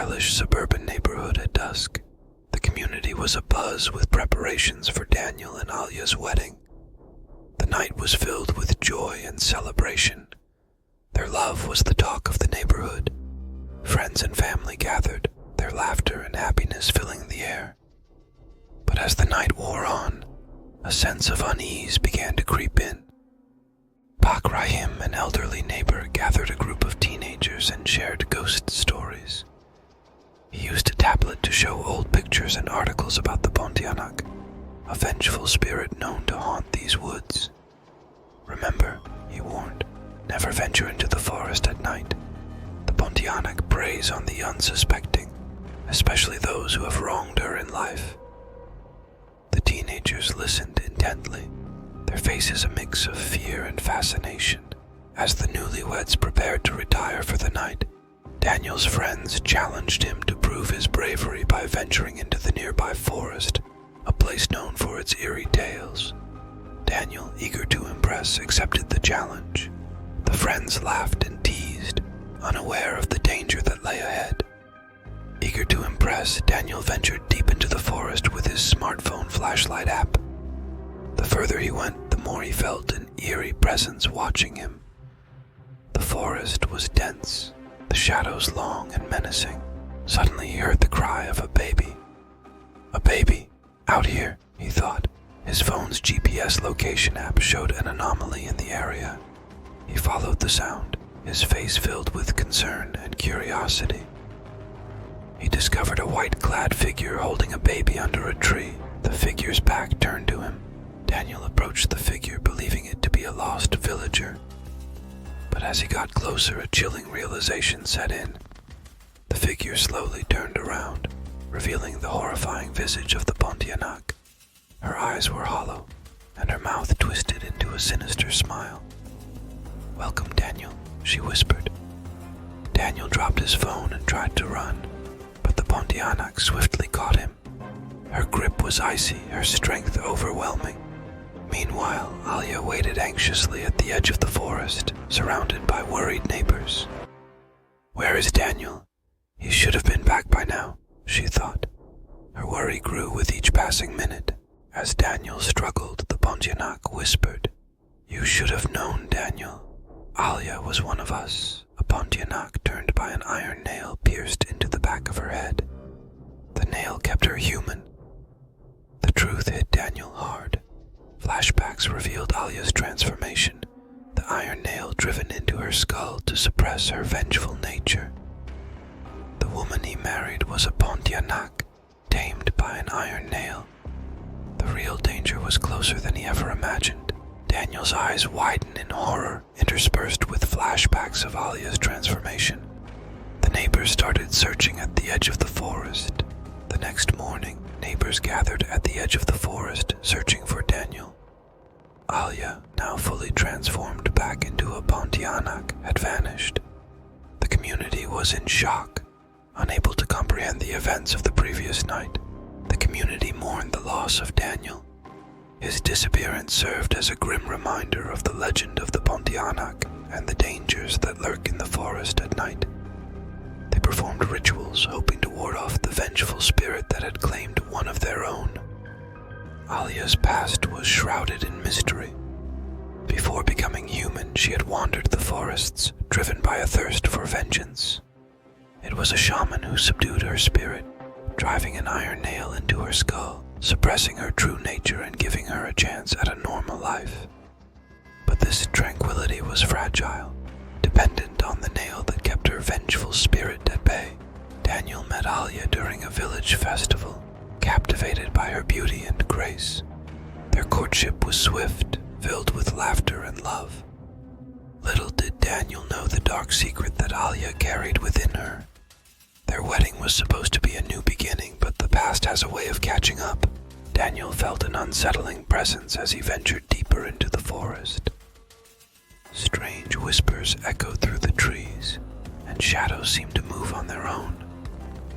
stylish suburban neighborhood at dusk. The community was abuzz with preparations for Daniel and Alia's wedding. The night was filled with joy and celebration. Their love was the talk of the neighborhood. Friends and family gathered, their laughter and happiness filling the air. But as the night wore on, a sense of unease began to creep in. Pak Rahim, an elderly neighbor, gathered a group of teenagers and shared ghost stories. He used a tablet to show old pictures and articles about the Pontianak, a vengeful spirit known to haunt these woods. Remember, he warned, never venture into the forest at night. The Pontianak preys on the unsuspecting, especially those who have wronged her in life. The teenagers listened intently, their faces a mix of fear and fascination. As the newlyweds prepared to retire for the night, Daniel's friends challenged him to prove his bravery by venturing into the nearby forest, a place known for its eerie tales. Daniel, eager to impress, accepted the challenge. The friends laughed and teased, unaware of the danger that lay ahead. Eager to impress, Daniel ventured deep into the forest with his smartphone flashlight app. The further he went, the more he felt an eerie presence watching him. The forest was dense, the shadows long and menacing. Suddenly he heard the cry of a baby. A baby, out here, he thought. His phone's GPS location app showed an anomaly in the area. He followed the sound, his face filled with concern and curiosity. He discovered a white-clad figure holding a baby under a tree. The figure's back turned to him. Daniel approached the figure, believing it to be a lost villager. But as he got closer, a chilling realization set in. The figure slowly turned around, revealing the horrifying visage of the Pontianak. Her eyes were hollow, and her mouth twisted into a sinister smile. "Welcome, Daniel," she whispered. Daniel dropped his phone and tried to run, but the Pontianak swiftly caught him. Her grip was icy, her strength overwhelming. Meanwhile, Alia waited anxiously at the edge of the forest, surrounded by worried neighbors. "Where is Daniel? He should have been back by now," she thought. Her worry grew with each passing minute. As Daniel struggled, the Pontianak whispered, "You should have known, Daniel. Alia was one of us." A Pontianak turned by an iron nail pierced into the back of her head. The nail kept her human. The truth hit Daniel hard. Flashbacks revealed Alia's transformation, the iron nail driven into her skull to suppress her vengeful nature. The woman he married was a Pontianak, tamed by an iron nail. The real danger was closer than he ever imagined. Daniel's eyes widened in horror, interspersed with flashbacks of Alia's transformation. The neighbors started searching at the edge of the forest. The next morning, neighbors gathered at the edge of the forest, searching for Daniel. Alia, now fully transformed back into a Pontianak, had vanished. The community was in shock, unable to comprehend the events of the previous night. The community mourned the loss of Daniel. His disappearance served as a grim reminder of the legend of the Pontianak and the dangers that lurk in the forest at night. They performed rituals, hoping to ward off the vengeful spirit that had claimed one of their own. Alia's past was shrouded in mystery. Before becoming human, she had wandered the forests, driven by a thirst for vengeance. It was a shaman who subdued her spirit, driving an iron nail into her skull, suppressing her true nature and giving her a chance at a normal life. But this tranquility was fragile, dependent on the nail that kept her vengeful spirit at bay. Daniel met Alia during a village festival, captivated by her beauty and grace. Their courtship was swift, filled with laughter and love. Little did Daniel know the dark secret that Alia carried within her. Their wedding was supposed to be a new beginning, but the past has a way of catching up. Daniel felt an unsettling presence as he ventured deeper into the forest. Strange whispers echoed through the trees, and shadows seemed to move on their own.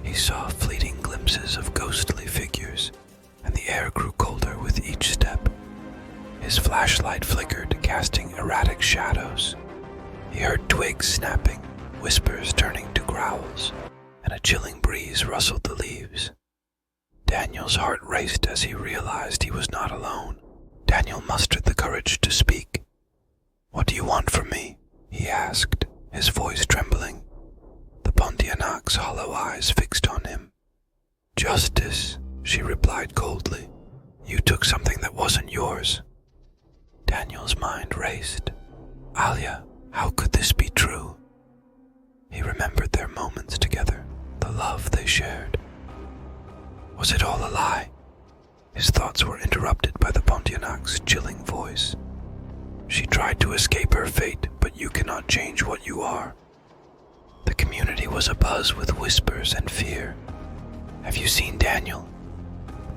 He saw fleeting glimpses of ghostly figures, and the air grew colder with each step. His flashlight flickered, casting erratic shadows. He heard twigs snapping, whispers turning to growls, and a chilling breeze rustled the leaves. Daniel's heart raced as he realized he was not alone. Daniel mustered the courage to speak. "What do you want from me?" he asked, his voice trembling. The Pontianak's hollow eyes fixed on him. "Justice," she replied coldly. "You took something that wasn't yours." Daniel's mind raced. Alia, how could this be true? He remembered their moments together, the love they shared. Was it all a lie? His thoughts were interrupted by the Pontianak's chilling voice. "She tried to escape her fate, but you cannot change what you are." The community was abuzz with whispers and fear. "Have you seen Daniel?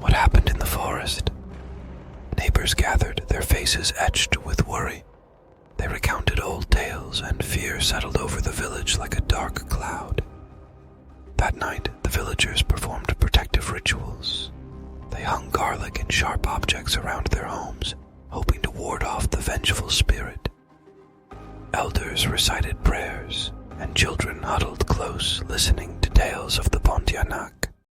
What happened in the forest?" Neighbors gathered, their faces etched with worry. They recounted old tales, and fear settled over the village like a dark cloud. That night, the villagers performed protective rituals. They hung garlic and sharp objects around their homes, hoping to ward off the vengeful spirit. Elders recited prayers, and children huddled close, listening to tales of the Pontianak.